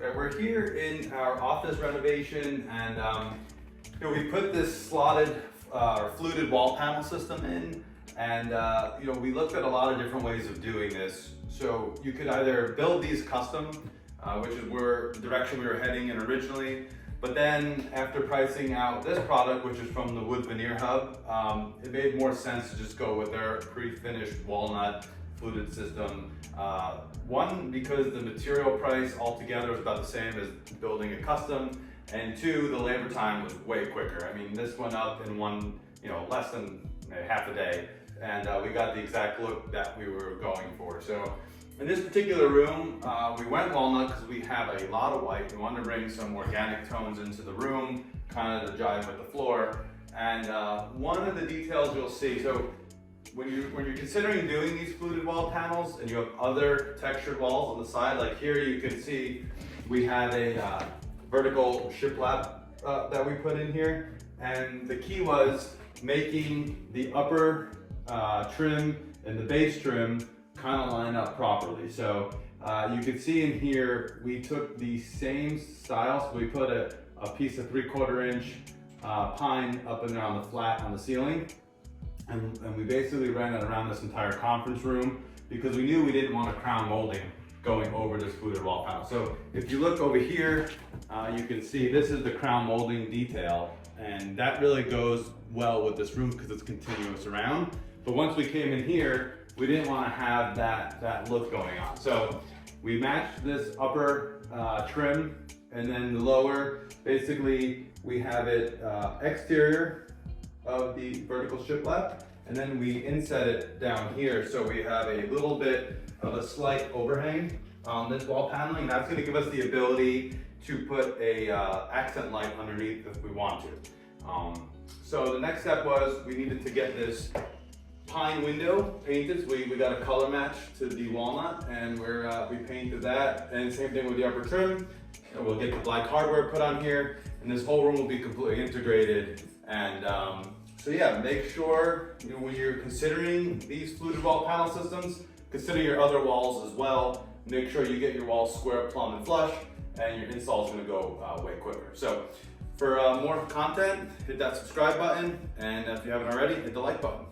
We're here in our office renovation, and we put this slotted or fluted wall panel system in, and we looked at a lot of different ways of doing this. So you could either build these custom, which is the direction we were heading in originally, but then after pricing out this product, which is from the Wood Veneer Hub, it made more sense to just go with their pre-finished walnut fluted system. One, because the material price altogether is about the same as building a custom, and two, the labor time was way quicker. I mean, this went up in less than half a day, and we got the exact look that we were going for. So in this particular room, we went walnut because we have a lot of white. We wanted to bring some organic tones into the room, kind of to jive with the floor. And one of the details you'll see, so when you're considering doing these fluted wall panels and you have other textured walls on the side, like here you can see we have a vertical shiplap that we put in here. And the key was making the upper trim and the base trim kind of line up properly. So you can see in here, we took the same style. So we put a piece of 3/4 inch pine up and down the flat on the ceiling. And we basically ran it around this entire conference room because we knew we didn't want a crown molding going over this fluted wall panel. So if you look over here, you can see this is the crown molding detail, and that really goes well with this room because it's continuous around. But once we came in here, we didn't want to have that look going on. So we matched this upper trim, and then the lower, basically we have it exterior of the vertical shiplap, and then we inset it down here. So we have a little bit of a slight overhang on this wall paneling. That's going to give us the ability to put a accent light underneath if we want to. So the next step was we needed to get this pine window painted. So we got a color match to the walnut, and we painted that, and same thing with the upper trim. And we'll get the black hardware put on here, and this whole room will be completely integrated. And so yeah, make sure when you're considering these fluted wall panel systems, consider your other walls as well. Make sure you get your walls square, plumb, and flush, and your install is going to go way quicker. So for more content, hit that subscribe button, and if you haven't already, hit the like button.